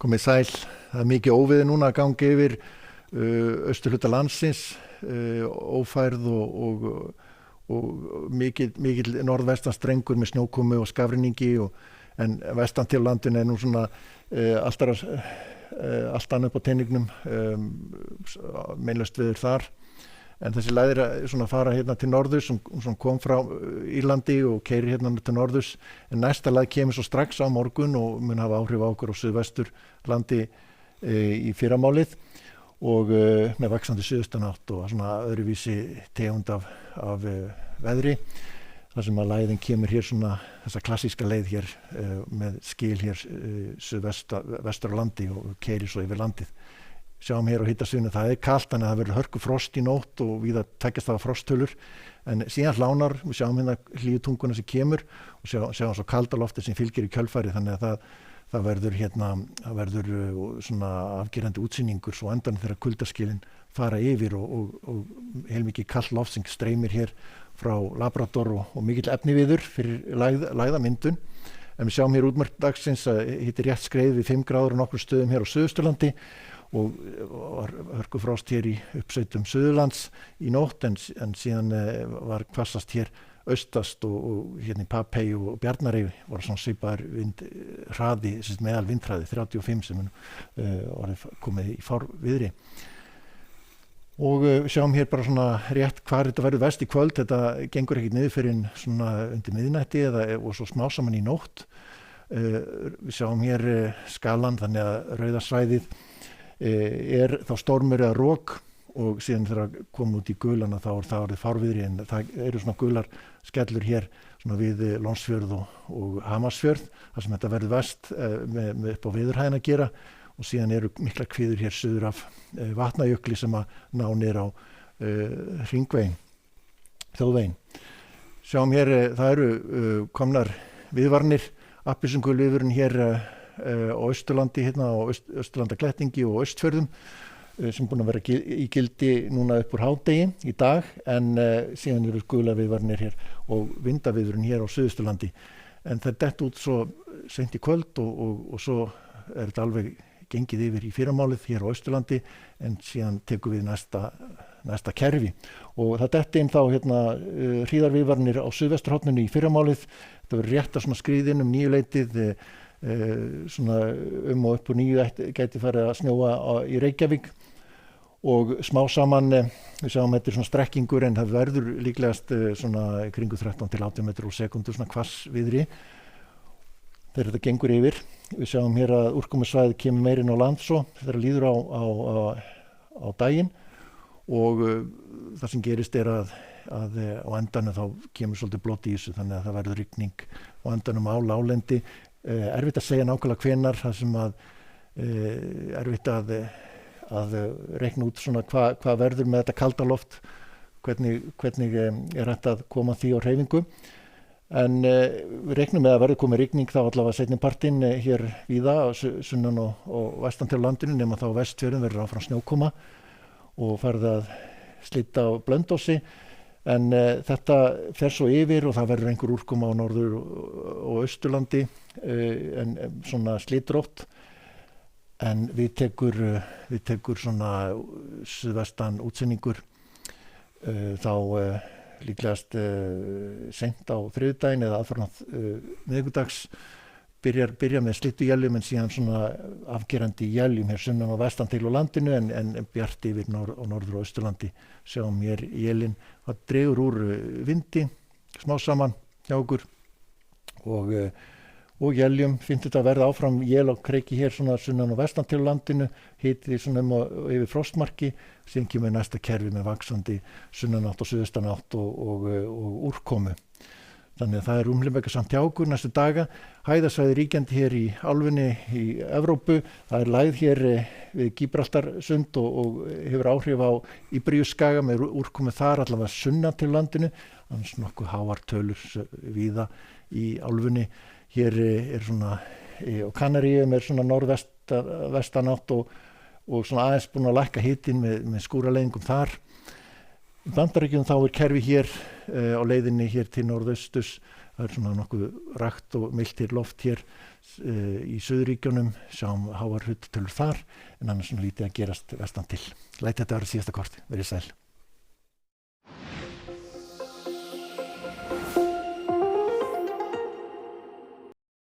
Komið sæl, það mikið óveður núna að gangi yfir austurhluta landsins, ófærð og mikil norðvestan strengur með snjókomu og skafrenningi en vestan til landinu nú svona allt annað upp á teningnum, meinlaust veður þar. En þessi læðir svona fara hérna til norðurs sem kom frá Írlandi og keyrir hérna til norðurs. En næsta læð kemur svo strax á morgun og mun hafa áhrif á okkur á suðvesturlandi í fyrramálið og með vaxandi suðaustanátt og svona öðruvísi tegund af veðri. Þar sem að læðin kemur hér svona þessa klassíska leið hér með skil hér suðvestur á landi og keyrir svo yfir landið. Sjáum hér á hitasviðinu, það kalt, þannig að það verður hörku frost í nótt og víða tækjast það frosttölur, en síðan hlánar, við sjáum hérna hlýjutunguna sem kemur og sjáum svo kalda loftið sem fylgir í kjölfarið, þannig að það verður svona afgerandi útsýningur svo endan þegar kuldaskilin fara yfir og heilmikið kalt loft sem streymir hér frá Labrador og mikill efniviður fyrir læðamyndun. En við sjáum hér útmörk dagsins að hitti rétt skreið við 5 gráður á nokkrum stöðum hér á Suðausturlandi og var hörkufrost hér í uppsveitum Suðurlands í nótt en síðan var hvassast hér austast og hérna í Papey og Bjarnarey var svona svipaður vindhraði, meðal vindhraði 35 sem var komið í fárviðri. Og sjáum hér bara svona rétt hvar þetta verður vest í kvöld, þetta gengur ekkert niður fyrir svona undir miðnætti og svo smá saman í nótt. Við sjáum hér skalan, þannig að rauðasvæðið þá stormur eða rok og síðan þegar að koma út í gulana þá það orðið fárviðri en það eru svona gular skellur hér svona við Lónsfjörð og Hamarsfjörð þar sem þetta verður vest með upp á veðurhæðina að gera og síðan eru mikla kviður hér suður af Vatnajökli sem að ná niður á hringveginn, þjóðveginn. Sjáum hér, það eru komnar viðvarnir, appelsingulviðurinn hér á Austurlandi hérna á Austurlandaklettingi og Austfjörðum sem búin að vera í gildi núna upp úr hádegi í dag en síðan eru gula viðvarnir hér og vindaviðurinn hér á Suðausturlandi en það dett út svo seint í kvöld og svo þetta alveg gengið yfir í fyrramálið hér á Austurlandi en síðan tekum við næsta kerfi og það detti inn þá hérna hríðarviðvarnir á suðvesturhorninu í fyrramálið þetta verður rétt að svona skriðin 9-leytið svona og upp úr 9 gæti farið að snjóa í Reykjavík og smá saman við sjáum þetta svona strekkingur en það verður líklegast svona kringu 13 til 18 metrur á sekundu svona hvassviðri þegar þetta gengur yfir. Við sjáum hér að úrkomusvæðið kemur meira inn á land svo þegar líður á daginn og það sem gerist að á endanum þá kemur svolítið blót í þessu þannig að það verður rigning á endanum á láglendi. Erfitt að segja nákvæmlega hvenær þar sem erfitt að reikna út svona hvað verður með þetta kalda loft hvernig hægt að koma því á hreyfingu en við reiknum með að verður komið rigning þá allavega seinni partinn hér víða sunnan og vestan til landinu nema þá Vestfjörðum verður áfram snjókoma og farið að slita á Blönduósi en þetta fer svo yfir og það verður einhver úrkoma á norður og austurlandi en svona slitrótt en við tekur svona suðvestan útsendingur þá líklegast seint á þriðjudaginn eða aðfarnað miðvikudags byrja með slittuéljum en síðan svona afgerandi éljum hér sunnan og vestan til á landinu en bjart yfir á norður og austurlandi. Sjáum hér élin, það dregur úr vindi smá saman hjá okkur og éljum, finnst þetta að verða áfram él á kreiki hér svona sunnan og vestan til á landinu, hiti svona yfir frostmarki, síðan kemur næsta kerfi með vaxandi sunnanátt og suðaustanátt og úrkomu. Þannig að það er umhverfis samt hjá okkur næstu daga. Hæðasvæði ríkjandi hér í álfunni í Evrópu. Það er lægð hér við Gíbraltarsund og hefur áhrif á Íberíuskaga með úrkomu þar allavega sunnan til landinu. Annars nokkuð háar tölur víða í álfunni. Hér er svona, og Kanaríum er svona norðvestanátt og svona aðeins búin að lækka hitinn með skúraleiðingum þar. Í Bandaríkjunum þá er kerfi hér á leiðinni hér til norðausturs það svona nokkuð rakt og miltir loft hér í Suðurríkjunum, sjáum háar hlutatölur þar, en annars svona lítið að gerast vestan til. Læt þetta vera síðasta korti, verið sæl.